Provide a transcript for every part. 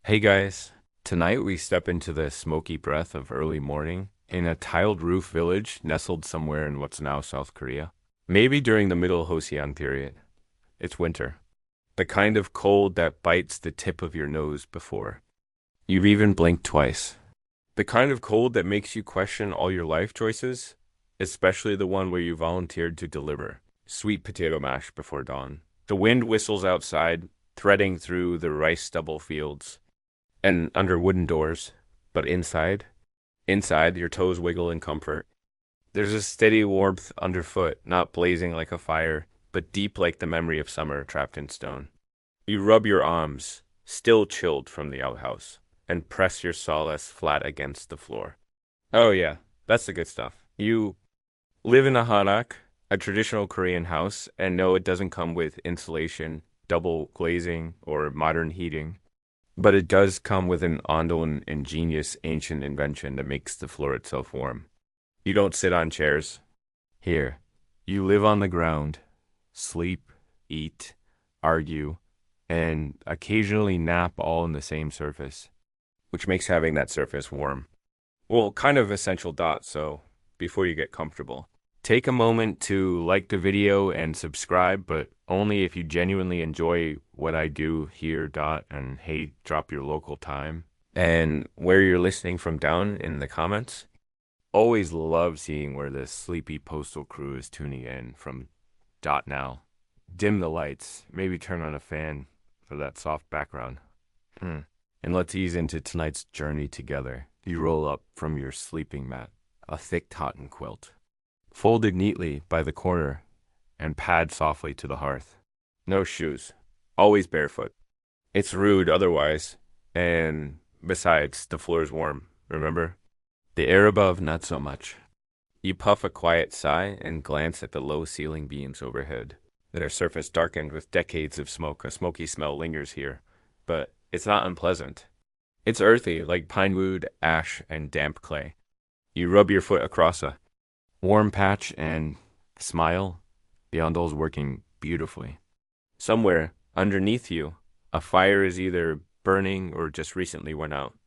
Hey guys, tonight we step into the smoky breath of early morning in a tiled roof village nestled somewhere in what's now South Korea. Maybe during the Middle Joseon period. It's winter. The kind of cold that bites the tip of your nose before you've even blinked twice. The kind of cold that makes you question all your life choices, especially the one where you volunteered to deliver sweet potato mash before dawn. The wind whistles outside, threading through the rice stubble fields and under wooden doors, but inside, your toes wiggle in comfort. There's a steady warmth underfoot, not blazing like a fire, but deep like the memory of summer trapped in stone. You rub your arms, still chilled from the outhouse, and press your solace flat against the floor. Oh yeah, that's the good stuff. You live in a hanok, a traditional Korean house, and no, it doesn't come with insulation, double glazing, or modern heating. But it does come with an Ondol and ingenious ancient invention that makes the floor itself warm. You don't sit on chairs. Here, you live on the ground, sleep, eat, argue, and occasionally nap all on the same surface, which makes having that surface warm. Well, kind of essential dot, so before you get comfortable, take a moment to like the video and subscribe, but only if you genuinely enjoy what I do here, dot, and hey, drop your local time. And where you're listening from down in the comments, always love seeing where the sleepy postal crew is tuning in from dot now. Dim the lights, maybe turn on a fan for that soft background. And let's ease into tonight's journey together. You roll up from your sleeping mat, a thick cotton quilt, folded neatly by the corner, and pad softly to the hearth. No shoes, always barefoot. It's rude otherwise, and besides, the floor's warm, remember? The air above, not so much. You puff a quiet sigh and glance at the low ceiling beams overhead. Their surface darkened with decades of smoke. A smoky smell lingers here, but it's not unpleasant. It's earthy, like pine wood, ash, and damp clay. You rub your foot across a warm patch and smile. The Ondol's working beautifully. Somewhere, underneath you, a fire is either burning or just recently went out.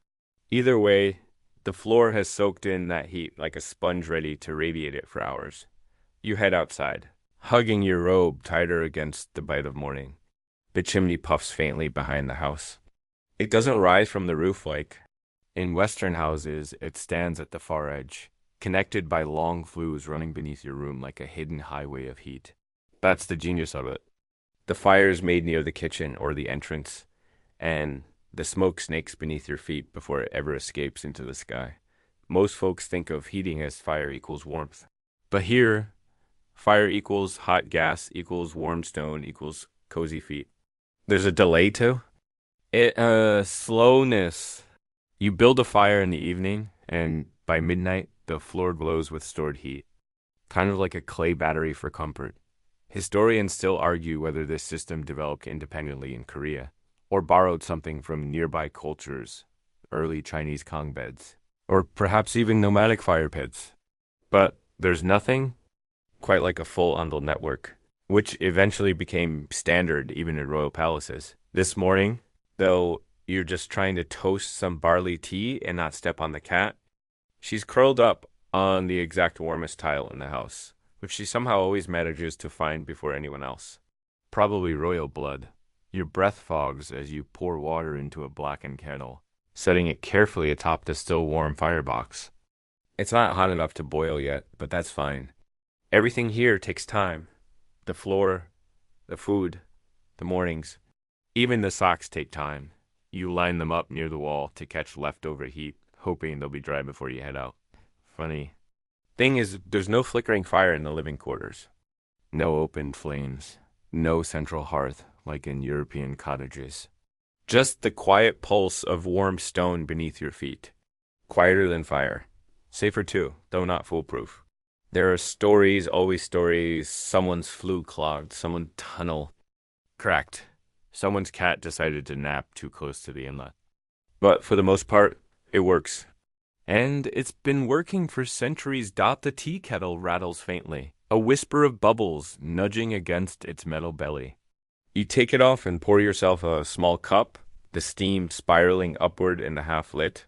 Either way, the floor has soaked in that heat like a sponge ready to radiate it for hours. You head outside, hugging your robe tighter against the bite of morning. The chimney puffs faintly behind the house. It doesn't rise from the roof like in Western houses. It stands at the far edge, connected by long flues running beneath your room like a hidden highway of heat. That's the genius of it. The fire is made near the kitchen or the entrance, and the smoke snakes beneath your feet before it ever escapes into the sky. Most folks think of heating as fire equals warmth. But here, fire equals hot gas equals warm stone equals cozy feet. There's a delay too. Slowness. You build a fire in the evening, and by midnight, the floor glows with stored heat, kind of like a clay battery for comfort. Historians still argue whether this system developed independently in Korea, or borrowed something from nearby cultures, early Chinese kang beds, or perhaps even nomadic fire pits. But there's nothing quite like a full Ondol network, which eventually became standard even in royal palaces. This morning, though you're just trying to toast some barley tea and not step on the cat, she's curled up on the exact warmest tile in the house, which she somehow always manages to find before anyone else. Probably royal blood. Your breath fogs as you pour water into a blackened kettle, setting it carefully atop the still warm firebox. It's not hot enough to boil yet, but that's fine. Everything here takes time. The floor, the food, the mornings. Even the socks take time. You line them up near the wall to catch leftover heat, hoping they'll be dry before you head out. Funny. Thing is, there's no flickering fire in the living quarters. No open flames. No central hearth like in European cottages. Just the quiet pulse of warm stone beneath your feet. Quieter than fire. Safer too, though not foolproof. There are stories, always stories. Someone's flue clogged, someone's tunnel cracked. Someone's cat decided to nap too close to the inlet. But for the most part, it works. And it's been working for centuries. The tea kettle rattles faintly, a whisper of bubbles nudging against its metal belly. You take it off and pour yourself a small cup, the steam spiraling upward in the half-lit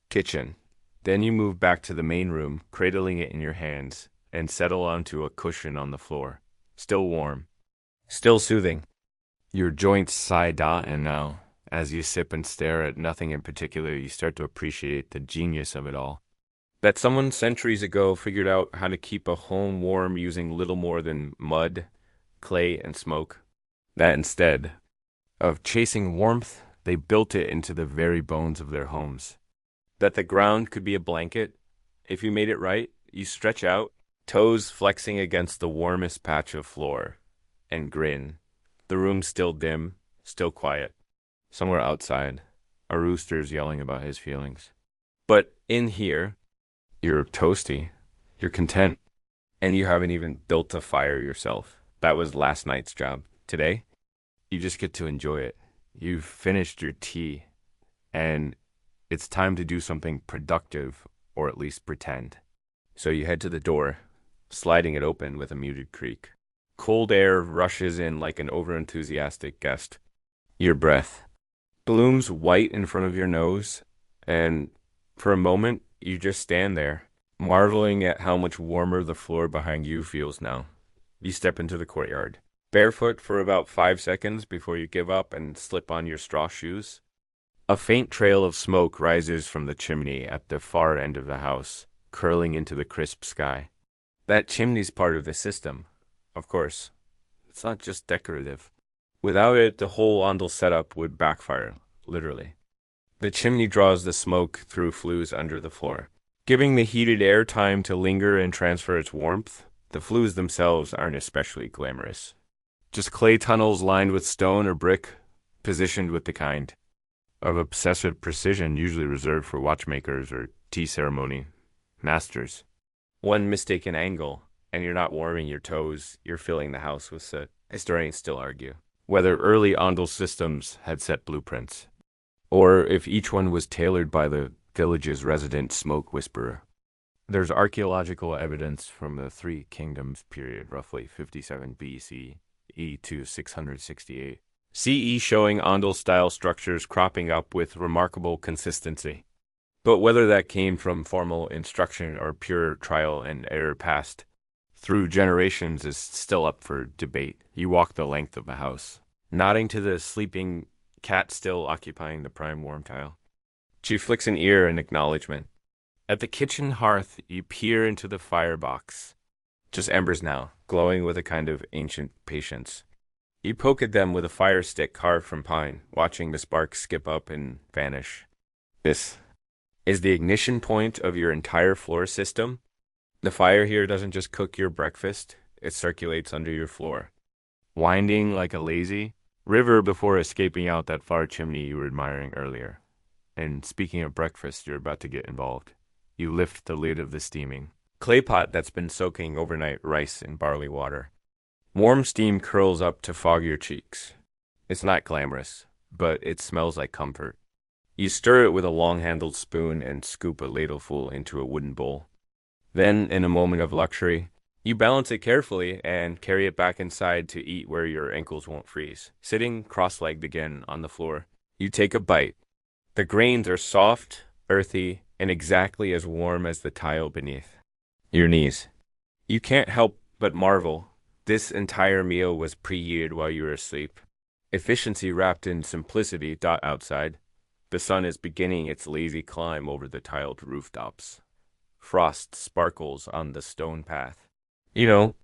kitchen. Then you move back to the main room, cradling it in your hands, and settle onto a cushion on the floor. Still warm. Still soothing. Your joints sigh and now. As you sip and stare at nothing in particular, you start to appreciate the genius of it all. That someone centuries ago figured out how to keep a home warm using little more than mud, clay, and smoke. That instead of chasing warmth, they built it into the very bones of their homes. That the ground could be a blanket. If you made it right, you stretch out, toes flexing against the warmest patch of floor, and grin. The room's still dim, still quiet. Somewhere outside, a rooster's yelling about his feelings. But in here, you're toasty, you're content, and you haven't even built a fire yourself. That was last night's job. Today, you just get to enjoy it. You've finished your tea, and it's time to do something productive, or at least pretend. So you head to the door, sliding it open with a muted creak. Cold air rushes in like an overenthusiastic guest. Your breath blooms white in front of your nose, and for a moment, you just stand there, marveling at how much warmer the floor behind you feels now. You step into the courtyard, barefoot for about 5 seconds before you give up and slip on your straw shoes. A faint trail of smoke rises from the chimney at the far end of the house, curling into the crisp sky. That chimney's part of the system, of course. It's not just decorative. Without it, the whole Ondol setup would backfire, literally. The chimney draws the smoke through flues under the floor, giving the heated air time to linger and transfer its warmth. The flues themselves aren't especially glamorous. Just clay tunnels lined with stone or brick, positioned with the kind of obsessive precision usually reserved for watchmakers or tea ceremony masters. One mistaken angle, and you're not warming your toes, you're filling the house with soot. Historians still argue whether early Ondol systems had set blueprints, or if each one was tailored by the village's resident smoke whisperer. There's archaeological evidence from the Three Kingdoms period, roughly 57 BCE to 668 CE, showing Ondol-style structures cropping up with remarkable consistency. But whether that came from formal instruction or pure trial and error passed through generations is still up for debate. You walk the length of the house, nodding to the sleeping cat still occupying the prime warm tile. She flicks an ear in acknowledgement. At the kitchen hearth, you peer into the firebox. Just embers now, glowing with a kind of ancient patience. You poke at them with a fire stick carved from pine, watching the sparks skip up and vanish. This is the ignition point of your entire floor system. The fire here doesn't just cook your breakfast, it circulates under your floor, winding like a lazy river before escaping out that far chimney you were admiring earlier. And speaking of breakfast, you're about to get involved. You lift the lid of the steaming clay pot that's been soaking overnight rice in barley water. Warm steam curls up to fog your cheeks. It's not glamorous, but it smells like comfort. You stir it with a long-handled spoon and scoop a ladleful into a wooden bowl. Then, in a moment of luxury, you balance it carefully and carry it back inside to eat where your ankles won't freeze. Sitting cross-legged again on the floor, you take a bite. The grains are soft, earthy, and exactly as warm as the tile beneath your knees. You can't help but marvel. This entire meal was preheated while you were asleep. Efficiency wrapped in simplicity. Outside, the sun is beginning its lazy climb over the tiled rooftops. Frost sparkles on the stone path. You know,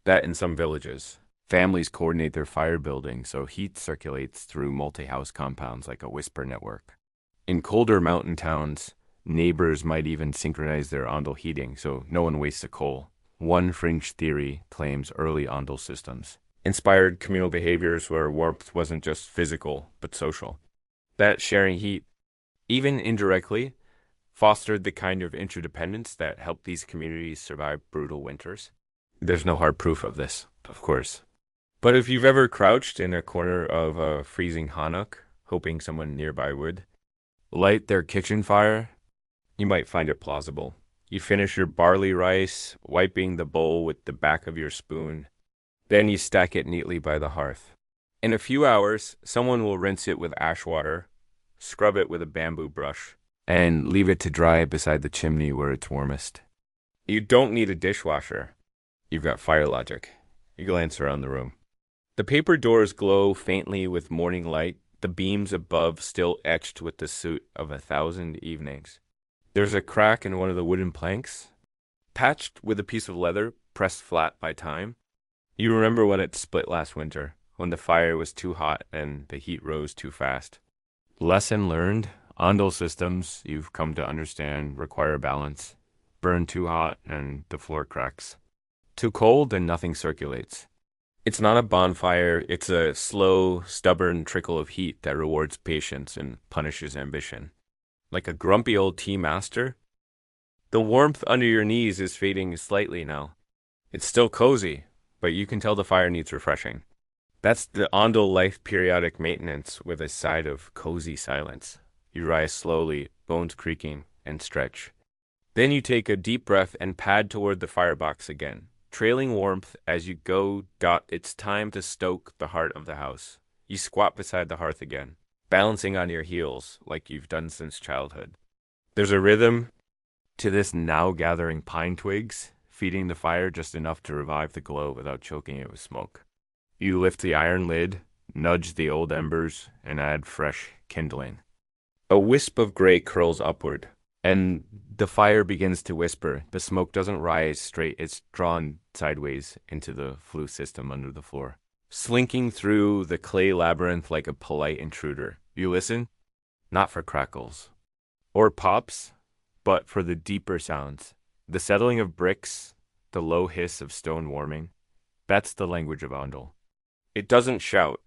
that in some villages, families coordinate their fire building so heat circulates through multi-house compounds like a whisper network. In colder mountain towns, neighbors might even synchronize their Ondol heating so no one wastes a coal. One fringe theory claims early Ondol systems inspired communal behaviors where warmth wasn't just physical but social. That sharing heat, even indirectly, fostered the kind of interdependence that helped these communities survive brutal winters. There's no hard proof of this, of course. But if you've ever crouched in a corner of a freezing hanok, hoping someone nearby would light their kitchen fire, you might find it plausible. You finish your barley rice, wiping the bowl with the back of your spoon. Then you stack it neatly by the hearth. In a few hours, someone will rinse it with ash water, scrub it with a bamboo brush, and leave it to dry beside the chimney where it's warmest. You don't need a dishwasher. You've got fire logic. You glance around the room. The paper doors glow faintly with morning light, the beams above still etched with the soot of 1,000 evenings. There's a crack in one of the wooden planks, patched with a piece of leather pressed flat by time. You remember when it split last winter, when the fire was too hot and the heat rose too fast. Lesson learned. Ondol systems, you've come to understand, require balance. Burn too hot and the floor cracks. Too cold and nothing circulates. It's not a bonfire, it's a slow, stubborn trickle of heat that rewards patience and punishes ambition. Like a grumpy old tea master. The warmth under your knees is fading slightly now. It's still cozy, but you can tell the fire needs refreshing. That's the Ondol life periodic maintenance with a side of cozy silence. You rise slowly, bones creaking, and stretch. Then you take a deep breath and pad toward the firebox again. Trailing warmth as you go. It's time to stoke the heart of the house. You squat beside the hearth again, balancing on your heels like you've done since childhood. There's a rhythm to this now gathering pine twigs, feeding the fire just enough to revive the glow without choking it with smoke. You lift the iron lid, nudge the old embers, and add fresh kindling. A wisp of gray curls upward, and the fire begins to whisper. The smoke doesn't rise straight, it's drawn sideways into the flue system under the floor, slinking through the clay labyrinth like a polite intruder. You listen, not for crackles or pops, but for the deeper sounds. The settling of bricks, the low hiss of stone warming. That's the language of Ondol. It doesn't shout,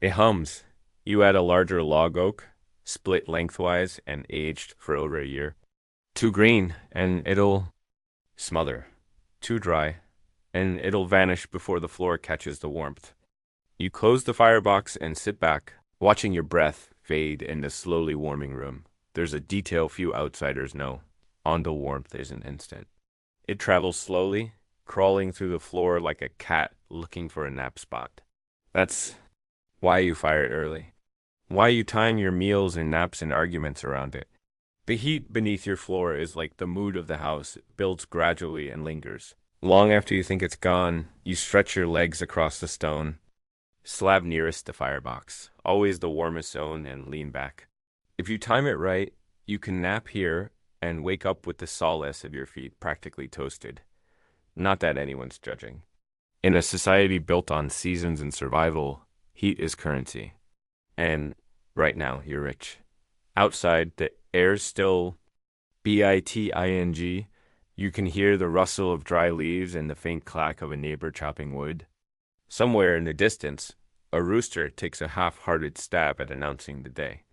it hums. You add a larger log oak, split lengthwise and aged for over a year. Too green, and it'll smother. Too dry, and it'll vanish before the floor catches the warmth. You close the firebox and sit back, watching your breath fade in the slowly warming room. There's a detail few outsiders know. Ondol warmth isn't instant. It travels slowly, crawling through the floor like a cat looking for a nap spot. That's why you fire it early. Why you time your meals and naps and arguments around it. The heat beneath your floor is like the mood of the house. It builds gradually and lingers. Long after you think it's gone, you stretch your legs across the stone slab nearest the firebox, always the warmest zone, and lean back. If you time it right, you can nap here and wake up with the solace of your feet practically toasted. Not that anyone's judging. In a society built on seasons and survival, heat is currency. And right now, you're rich. Outside, the air's still biting. You can hear the rustle of dry leaves and the faint clack of a neighbor chopping wood. Somewhere in the distance, a rooster takes a half-hearted stab at announcing the day.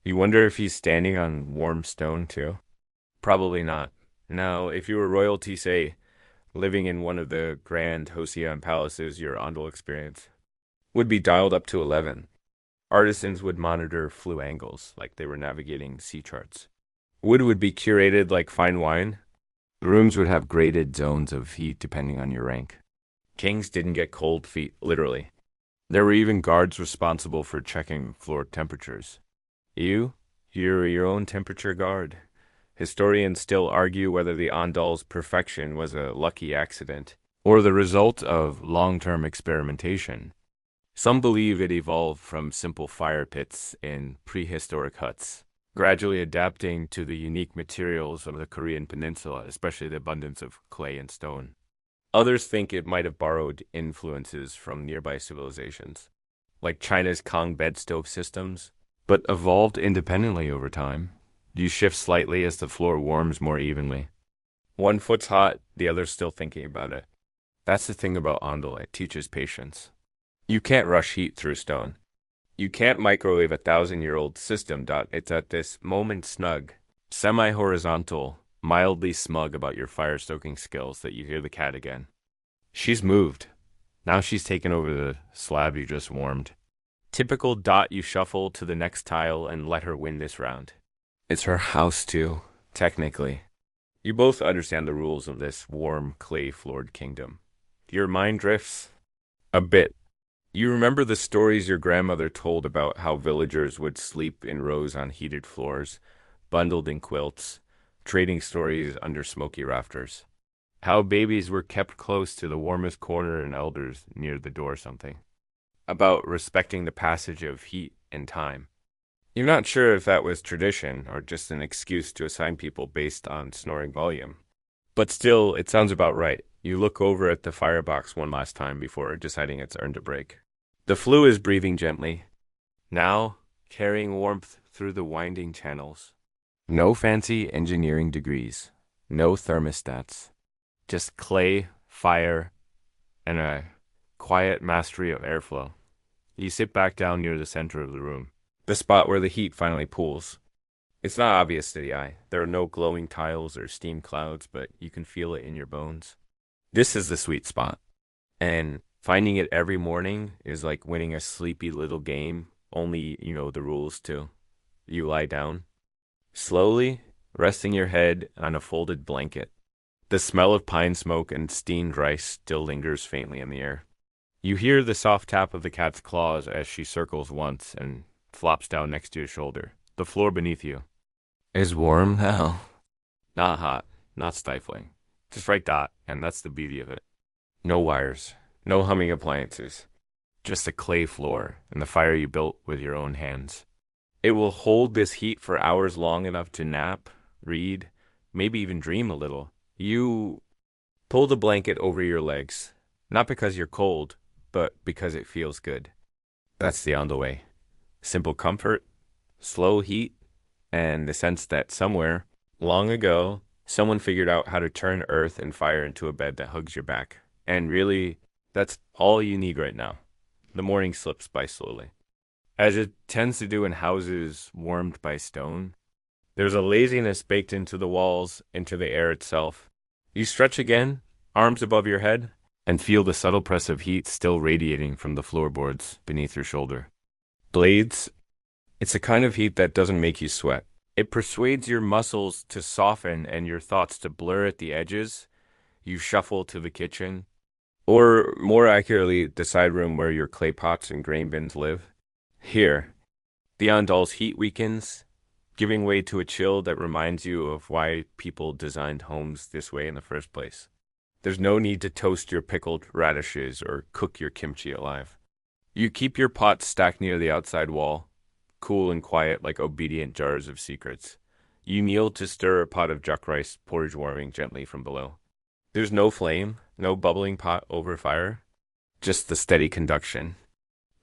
You wonder if he's standing on warm stone, too? Probably not. Now, if you were royalty, say, living in one of the grand Joseon palaces, your Ondol experience would be dialed up to 11. Artisans would monitor flue angles like they were navigating sea charts. Wood would be curated like fine wine. The rooms would have graded zones of heat depending on your rank. Kings didn't get cold feet, literally. There were even guards responsible for checking floor temperatures. You're your own temperature guard. Historians still argue whether the Ondol's perfection was a lucky accident or the result of long-term experimentation. Some believe it evolved from simple fire pits in prehistoric huts, gradually adapting to the unique materials of the Korean peninsula, especially the abundance of clay and stone. Others think it might have borrowed influences from nearby civilizations, like China's Kong bed stove systems, but evolved independently over time. You shift slightly as the floor warms more evenly. One foot's hot, the other's still thinking about it. That's the thing about Ondol, it teaches patience. You can't rush heat through stone. You can't microwave a 1,000-year-old system. It's at this moment snug, semi-horizontal, mildly smug about your fire-stoking skills that you hear the cat again. She's moved. Now she's taken over the slab you just warmed. Typical. You shuffle to the next tile and let her win this round. It's her house too, technically. You both understand the rules of this warm, clay-floored kingdom. Your mind drifts a bit. You remember the stories your grandmother told about how villagers would sleep in rows on heated floors, bundled in quilts, trading stories under smoky rafters. How babies were kept close to the warmest corner and elders near the door something. About respecting the passage of heat and time. You're not sure if that was tradition or just an excuse to assign people based on snoring volume. But still, it sounds about right. You look over at the firebox one last time before deciding it's earned a break. The flue is breathing gently, now carrying warmth through the winding channels. No fancy engineering degrees, no thermostats, just clay, fire, and a quiet mastery of airflow. You sit back down near the center of the room, the spot where the heat finally pools. It's not obvious to the eye. There are no glowing tiles or steam clouds, but you can feel it in your bones. This is the sweet spot. And finding it every morning is like winning a sleepy little game, only you know the rules too. You lie down, slowly, resting your head on a folded blanket. The smell of pine smoke and steamed rice still lingers faintly in the air. You hear the soft tap of the cat's claws as she circles once and flops down next to your shoulder. The floor beneath you is warm now. Not hot, not stifling. Just right dot, and that's the beauty of it. No wires, no humming appliances. Just a clay floor and the fire you built with your own hands. It will hold this heat for hours long enough to nap, read, maybe even dream a little. You pull the blanket over your legs, not because you're cold, but because it feels good. That's the Ondol way. Simple comfort, slow heat, and the sense that somewhere, long ago, someone figured out how to turn earth and fire into a bed that hugs your back. And really, that's all you need right now. The morning slips by slowly. As it tends to do in houses warmed by stone, there's a laziness baked into the walls, into the air itself. You stretch again, arms above your head, and feel the subtle press of heat still radiating from the floorboards beneath your shoulder. Blades, it's a kind of heat that doesn't make you sweat. It persuades your muscles to soften and your thoughts to blur at the edges. You shuffle to the kitchen, or more accurately, the side room where your clay pots and grain bins live. Here, the Ondol's heat weakens, giving way to a chill that reminds you of why people designed homes this way in the first place. There's no need to toast your pickled radishes or cook your kimchi alive. You keep your pots stacked near the outside wall, cool and quiet like obedient jars of secrets. You kneel to stir a pot of juk rice, porridge warming gently from below. There's no flame, no bubbling pot over fire, just the steady conduction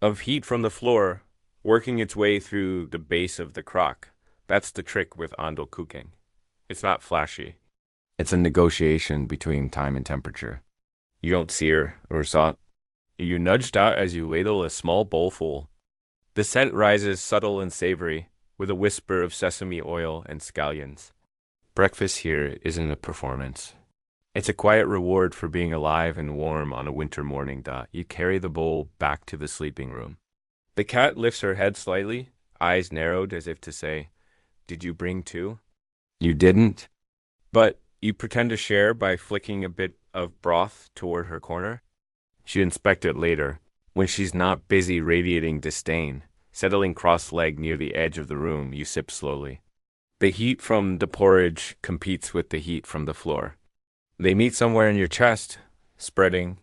of heat from the floor working its way through the base of the crock. That's the trick with Ondol cooking. It's not flashy. It's a negotiation between time and temperature. You don't sear or salt. You nudged out as you ladle a small bowlful. The scent rises subtle and savory, with a whisper of sesame oil and scallions. Breakfast here isn't a performance. It's a quiet reward for being alive and warm on a winter morning. You carry the bowl back to the sleeping room. The cat lifts her head slightly, eyes narrowed as if to say, "Did you bring two?" You didn't, but you pretend to share by flicking a bit of broth toward her corner. She'd inspect it later, when she's not busy radiating disdain. Settling cross-legged near the edge of the room, you sip slowly. The heat from the porridge competes with the heat from the floor. They meet somewhere in your chest, spreading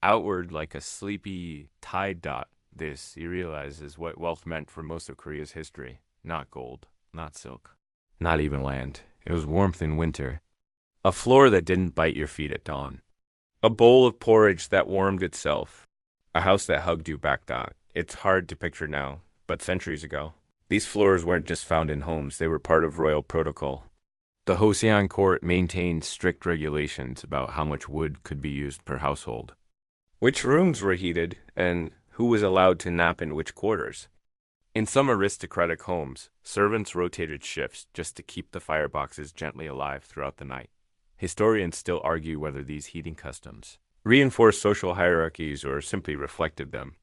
outward like a sleepy tide dot. This, you realize, is what wealth meant for most of Korea's history. Not gold, not silk, not even land. It was warmth in winter. A floor that didn't bite your feet at dawn. A bowl of porridge that warmed itself. A house that hugged you back. It's hard to picture now, but centuries ago, these floors weren't just found in homes. They were part of royal protocol. The Joseon court maintained strict regulations about how much wood could be used per household, which rooms were heated, and who was allowed to nap in which quarters. In some aristocratic homes, servants rotated shifts just to keep the fireboxes gently alive throughout the night. Historians still argue whether these heating customs reinforced social hierarchies or simply reflected them.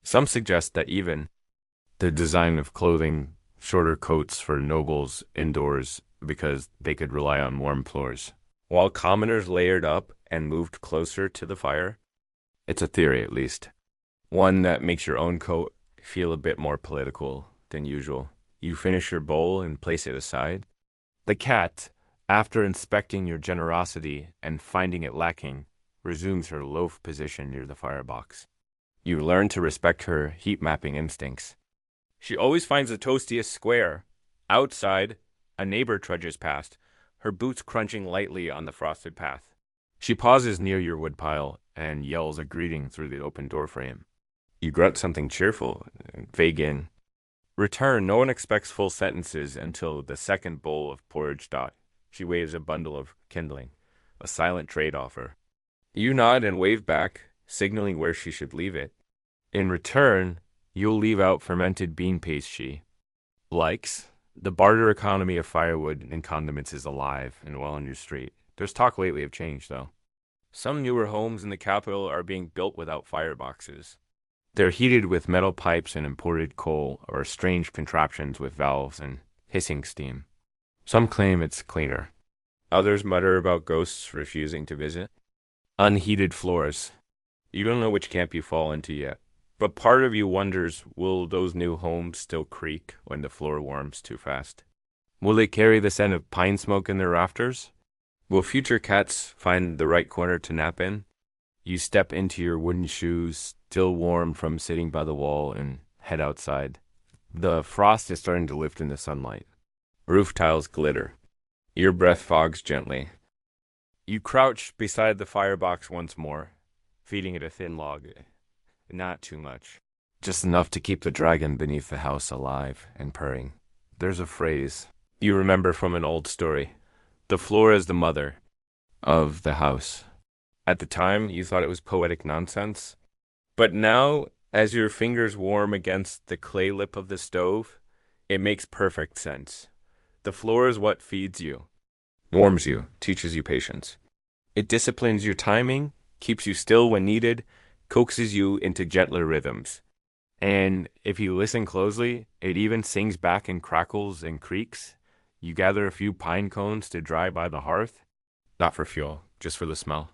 Some suggest that even the design of clothing, shorter coats for nobles indoors because they could rely on warm floors, while commoners layered up and moved closer to the fire. It's a theory, at least. One that makes your own coat feel a bit more political than usual. You finish your bowl and place it aside. The cat, after inspecting your generosity and finding it lacking, resumes her loaf position near the firebox. You learn to respect her heat mapping instincts. She always finds the toastiest square. Outside, a neighbor trudges past, her boots crunching lightly on the frosted path. She pauses near your woodpile and yells a greeting through the open doorframe. You grunt something cheerful and fade in. Return, no one expects full sentences until the second bowl of porridge dot. She waves a bundle of kindling, a silent trade offer. You nod and wave back, signaling where she should leave it. In return, you'll leave out fermented bean paste she likes. The barter economy of firewood and condiments is alive and well on your street. There's talk lately of change, though. Some newer homes in the capital are being built without fireboxes. They're heated with metal pipes and imported coal, or strange contraptions with valves and hissing steam. Some claim it's cleaner. Others mutter about ghosts refusing to visit. Unheated floors. You don't know which camp you fall into yet. But part of you wonders, will those new homes still creak when the floor warms too fast? Will they carry the scent of pine smoke in their rafters? Will future cats find the right corner to nap in? You step into your wooden shoes, still warm from sitting by the wall, and head outside. The frost is starting to lift in the sunlight. Roof tiles glitter. Your breath fogs gently. You crouch beside the firebox once more, feeding it a thin log. Not too much. Just enough to keep the dragon beneath the house alive and purring. There's a phrase you remember from an old story. The floor is the mother of the house. At the time, you thought it was poetic nonsense. But now, as your fingers warm against the clay lip of the stove, it makes perfect sense. The floor is what feeds you, warms you, teaches you patience. It disciplines your timing, keeps you still when needed, coaxes you into gentler rhythms. And if you listen closely, it even sings back in crackles and creaks. You gather a few pine cones to dry by the hearth, not for fuel, just for the smell.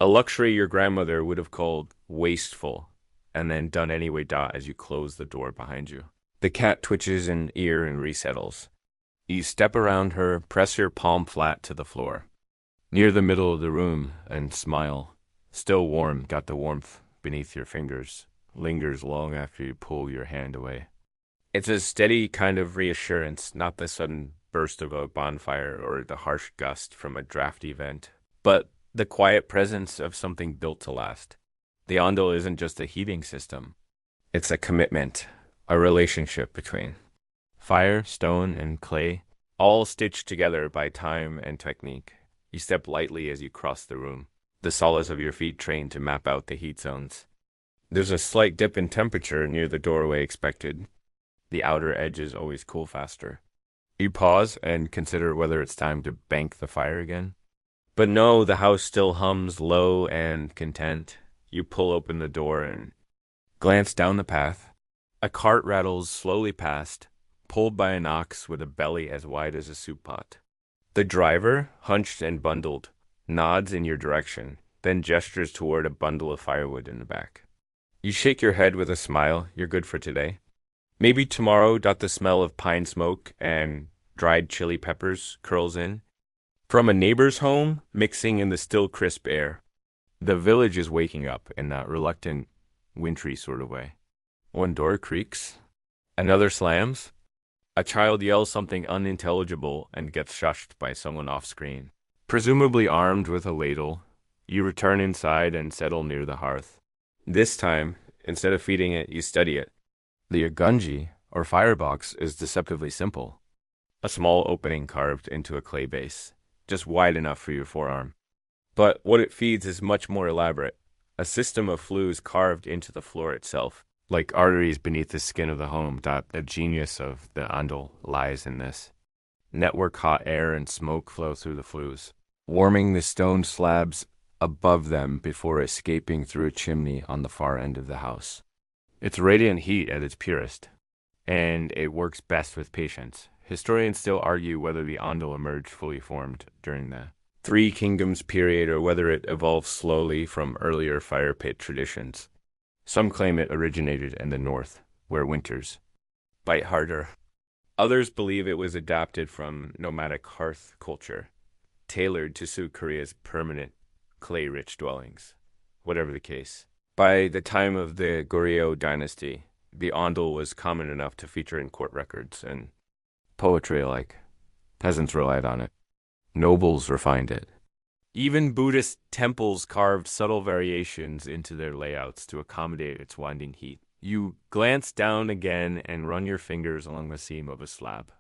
A luxury your grandmother would have called wasteful, and then done anyway as you close the door behind you. The cat twitches an ear and resettles. You step around her, press your palm flat to the floor, near the middle of the room, and smile. Still warm, got the warmth beneath your fingers, lingers long after you pull your hand away. It's a steady kind of reassurance, not the sudden burst of a bonfire or the harsh gust from a drafty vent, but the quiet presence of something built to last. The Ondol isn't just a heating system. It's a commitment, a relationship between fire, stone, and clay, all stitched together by time and technique. You step lightly as you cross the room, the soles of your feet trained to map out the heat zones. There's a slight dip in temperature near the doorway expected. The outer edges always cool faster. You pause and consider whether it's time to bank the fire again. But no, the house still hums low and content. You pull open the door and glance down the path. A cart rattles slowly past, pulled by an ox with a belly as wide as a soup pot. The driver, hunched and bundled, nods in your direction, then gestures toward a bundle of firewood in the back. You shake your head with a smile. You're good for today. Maybe tomorrow. The smell of pine smoke and dried chili peppers curls in from a neighbor's home, mixing in the still crisp air. The village is waking up in that reluctant, wintry sort of way. One door creaks. Another slams. A child yells something unintelligible and gets shushed by someone off screen. Presumably armed with a ladle, you return inside and settle near the hearth. This time, instead of feeding it, you study it. The agunji, or firebox, is deceptively simple. A small opening carved into a clay base, just wide enough for your forearm. But what it feeds is much more elaborate. A system of flues carved into the floor itself, like arteries beneath the skin of the home. The genius of the Ondol lies in this. Network hot air and smoke flow through the flues, warming the stone slabs above them before escaping through a chimney on the far end of the house. It's radiant heat at its purest, and it works best with patience. Historians still argue whether the Ondol emerged fully formed during the Three Kingdoms period or whether it evolved slowly from earlier fire pit traditions. Some claim it originated in the north, where winters bite harder. Others believe it was adapted from nomadic hearth culture, tailored to suit Korea's permanent, clay-rich dwellings. Whatever the case. By the time of the Goryeo dynasty, the Ondol was common enough to feature in court records and poetry alike. Peasants relied on it. Nobles refined it. Even Buddhist temples carved subtle variations into their layouts to accommodate its winding heat. You glance down again and run your fingers along the seam of a slab.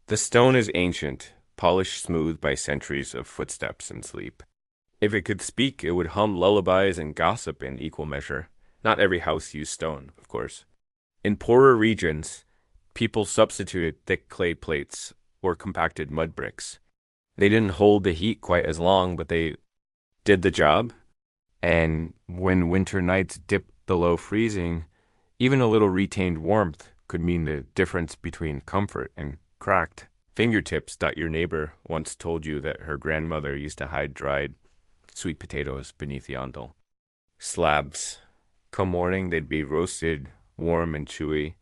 The stone is ancient, polished smooth by centuries of footsteps and sleep. If it could speak, it would hum lullabies and gossip in equal measure. Not every house used stone, of course. In poorer regions, people substituted thick clay plates or compacted mud bricks. They didn't hold the heat quite as long, but they did the job. And when winter nights dipped below freezing, even a little retained warmth could mean the difference between comfort and cracked fingertips. Your neighbor once told you that her grandmother used to hide dried sweet potatoes beneath the ondol. Slabs. Come morning, they'd be roasted, warm and chewy,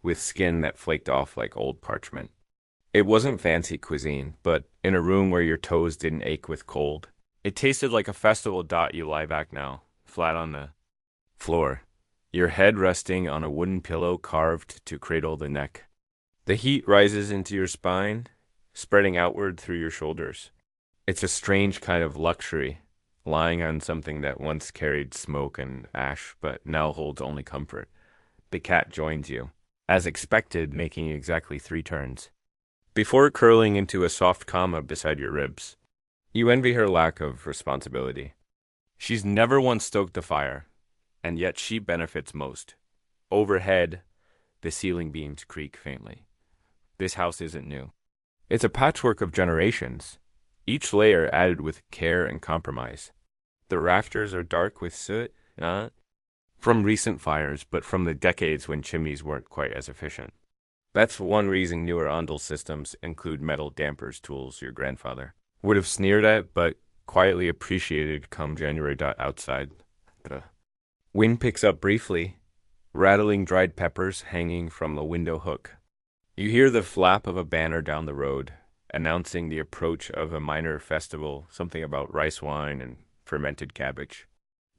with skin that flaked off like old parchment. It wasn't fancy cuisine, but in a room where your toes didn't ache with cold, it tasted like a festival. You lie back now, flat on the floor, your head resting on a wooden pillow carved to cradle the neck. The heat rises into your spine, spreading outward through your shoulders. It's a strange kind of luxury, lying on something that once carried smoke and ash, but now holds only comfort. The cat joins you, as expected, making exactly 3 turns, before curling into a soft comma beside your ribs. You envy her lack of responsibility. She's never once stoked the fire, and yet she benefits most. Overhead, the ceiling beams creak faintly. This house isn't new. It's a patchwork of generations, each layer added with care and compromise. The rafters are dark with soot, not from recent fires, but from the decades when chimneys weren't quite as efficient. That's one reason newer Ondol systems include metal dampers tools your grandfather would have sneered at, but quietly appreciated come January. Outside. The wind picks up briefly, rattling dried peppers hanging from the window hook. You hear the flap of a banner down the road, announcing the approach of a minor festival, something about rice wine and fermented cabbage.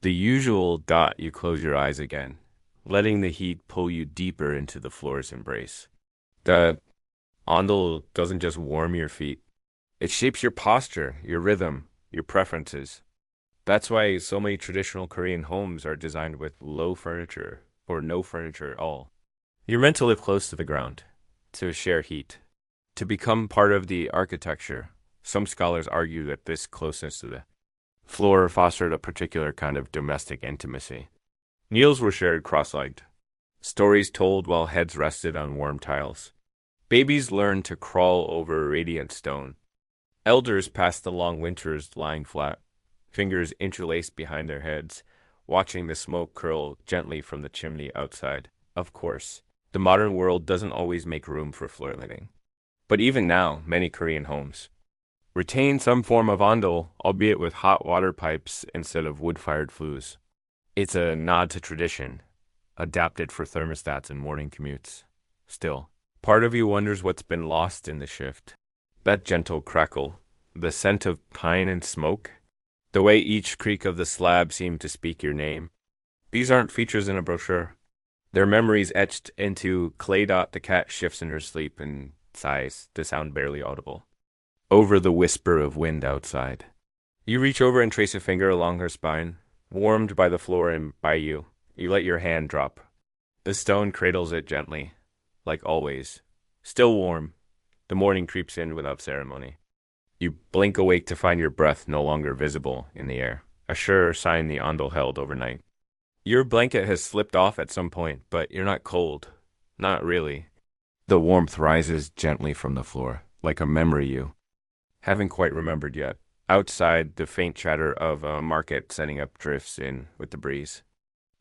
The usual. You close your eyes again, letting the heat pull you deeper into the floor's embrace. The ondol doesn't just warm your feet. It shapes your posture, your rhythm, your preferences. That's why so many traditional Korean homes are designed with low furniture or no furniture at all. You're meant to live close to the ground, to share heat, to become part of the architecture. Some scholars argue that this closeness to the floor fostered a particular kind of domestic intimacy. Meals were shared cross-legged, stories told while heads rested on warm tiles. Babies learned to crawl over radiant stone. Elders passed the long winters lying flat, fingers interlaced behind their heads, watching the smoke curl gently from the chimney outside. Of course, the modern world doesn't always make room for floor living. But even now, many Korean homes retain some form of ondol, albeit with hot water pipes instead of wood-fired flues. It's a nod to tradition, adapted for thermostats and morning commutes. Still, part of you wonders what's been lost in the shift. That gentle crackle, the scent of pine and smoke, the way each creak of the slab seemed to speak your name. These aren't features in a brochure. They're memories etched into clay. The cat shifts in her sleep and sighs, the sound barely audible, over the whisper of wind outside. You reach over and trace a finger along her spine, warmed by the floor and by you. You let your hand drop. The stone cradles it gently, like always. Still warm. The morning creeps in without ceremony. You blink awake to find your breath no longer visible in the air, a sure sign the ondol held overnight. Your blanket has slipped off at some point, but you're not cold. Not really. The warmth rises gently from the floor, like a memory you haven't quite remembered yet. Outside, the faint chatter of a market setting up drifts in with the breeze.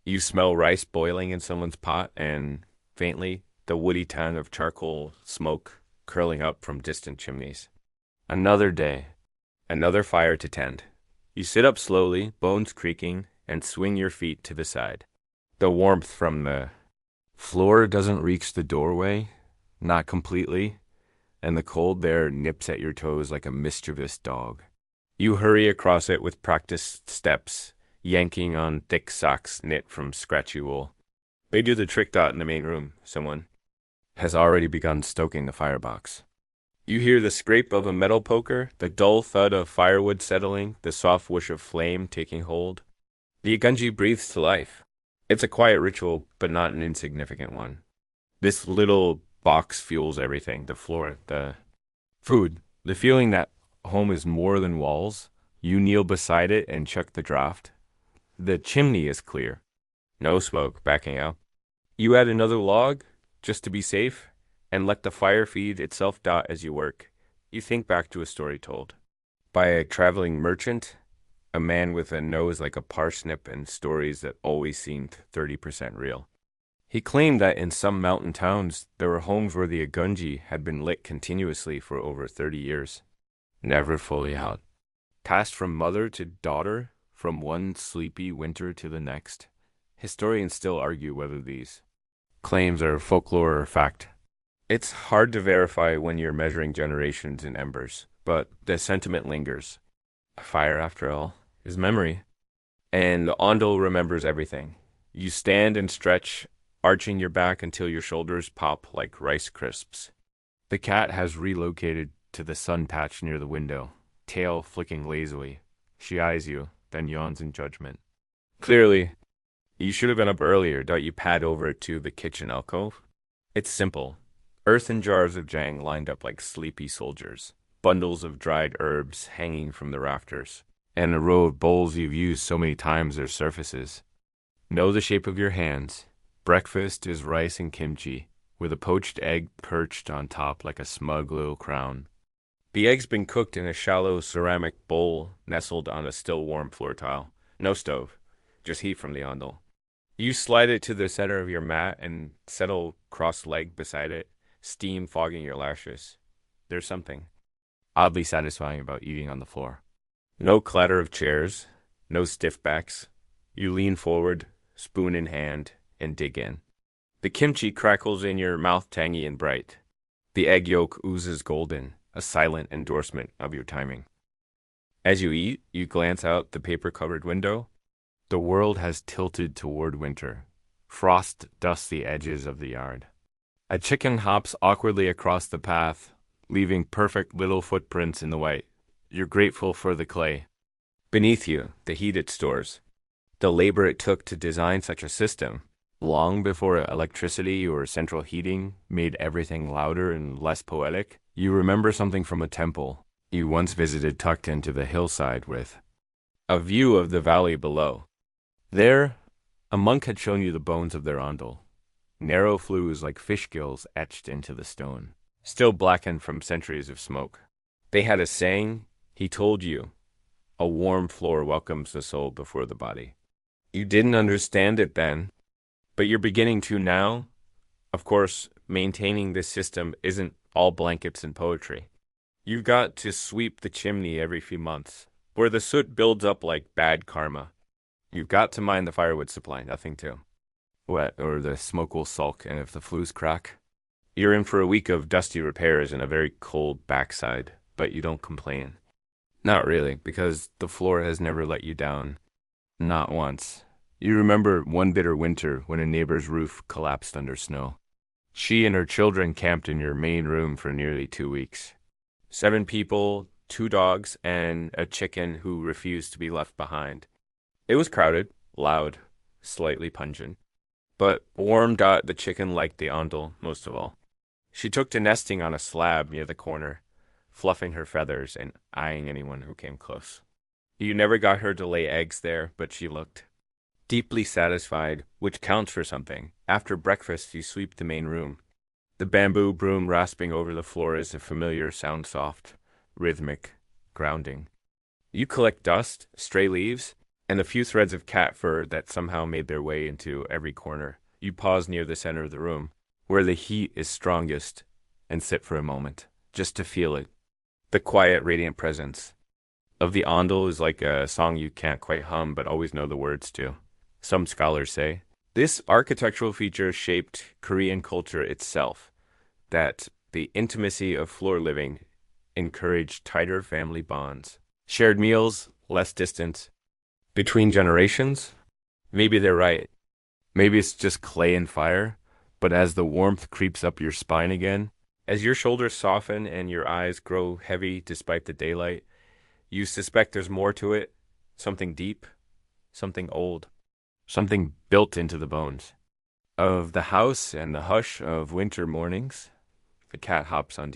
You smell rice boiling in someone's pot, and faintly, the woody tang of charcoal smoke curling up from distant chimneys. Another day, another fire to tend. You sit up slowly, bones creaking, and swing your feet to the side. The warmth from the floor doesn't reach the doorway, not completely, and the cold there nips at your toes like a mischievous dog. You hurry across it with practiced steps, yanking on thick socks knit from scratchy wool. They do the trick dot in the main room. Someone has already begun stoking the firebox. You hear the scrape of a metal poker, the dull thud of firewood settling, the soft whoosh of flame taking hold. The agunji breathes to life. It's a quiet ritual, but not an insignificant one. This little box fuels everything. The floor, the food, the feeling that home is more than walls. You kneel beside it and check the draft. The chimney is clear. No smoke backing out. You add another log, just to be safe, and let the fire feed itself dot as you work. You think back to a story told by a traveling merchant, a man with a nose like a parsnip, and stories that always seemed 30% real. He claimed that in some mountain towns, there were homes where the agunji had been lit continuously for over 30 years. Never fully out. Passed from mother to daughter, from one sleepy winter to the next. Historians still argue whether these claims are folklore or fact. It's hard to verify when you're measuring generations in embers, but the sentiment lingers. Fire, after all, is memory. And Ondol remembers everything. You stand and stretch, arching your back until your shoulders pop like rice crisps. The cat has relocated to the sun patch near the window, tail flicking lazily. She eyes you, then yawns in judgment. Clearly, you should have been up earlier. Don't you pad over to the kitchen alcove? It's simple. Earthen jars of jang lined up like sleepy soldiers, bundles of dried herbs hanging from the rafters, and a row of bowls you've used so many times their surfaces. Know the shape of your hands. Breakfast is rice and kimchi, with a poached egg perched on top like a smug little crown. The egg's been cooked in a shallow ceramic bowl nestled on a still warm floor tile. No stove, just heat from the ondol. You slide it to the center of your mat and settle cross-legged beside it, steam fogging your lashes. There's something oddly satisfying about eating on the floor. No clatter of chairs, no stiff backs. You lean forward, spoon in hand, and dig in. The kimchi crackles in your mouth tangy and bright. The egg yolk oozes golden, a silent endorsement of your timing. As you eat, you glance out the paper-covered window. The world has tilted toward winter. Frost dusts the edges of the yard. A chicken hops awkwardly across the path, leaving perfect little footprints in the white. You're grateful for the clay. Beneath you, the heat it stores. The labor it took to design such a system, long before electricity or central heating made everything louder and less poetic. You remember something from a temple you once visited tucked into the hillside with a view of the valley below. There, a monk had shown you the bones of their ondol, narrow flues like fish gills etched into the stone, still blackened from centuries of smoke. They had a saying, he told you, a warm floor welcomes the soul before the body. You didn't understand it then, but you're beginning to now. Of course, maintaining this system isn't all blankets and poetry. You've got to sweep the chimney every few months, where the soot builds up like bad karma. You've got to mind the firewood supply, nothing to wet, or the smoke will sulk, and if the flues crack, you're in for a week of dusty repairs and a very cold backside, but you don't complain. Not really, because the floor has never let you down. Not once. You remember one bitter winter when a neighbor's roof collapsed under snow. She and her children camped in your main room for nearly 2 weeks. 7 people, 2 dogs, and a chicken who refused to be left behind. It was crowded, loud, slightly pungent. But warm Dot the chicken liked the ondol most of all. She took to nesting on a slab near the corner, fluffing her feathers and eyeing anyone who came close. You never got her to lay eggs there, but she looked deeply satisfied, which counts for something. After breakfast, you sweep the main room. The bamboo broom rasping over the floor is a familiar sound, soft, rhythmic, grounding. You collect dust, stray leaves, and a few threads of cat fur that somehow made their way into every corner. You pause near the center of the room, where the heat is strongest, and sit for a moment, just to feel it. The quiet, radiant presence of the ondol is like a song you can't quite hum, but always know the words to. Some scholars say This architectural feature shaped Korean culture itself, that the intimacy of floor living encouraged tighter family bonds. Shared meals, less distance. Between generations, maybe they're right. Maybe it's just clay and fire, but as the warmth creeps up your spine again, as your shoulders soften and your eyes grow heavy despite the daylight, you suspect there's more to it, something deep, something old, something built into the bones. Of the house and the hush of winter mornings, the cat hops onto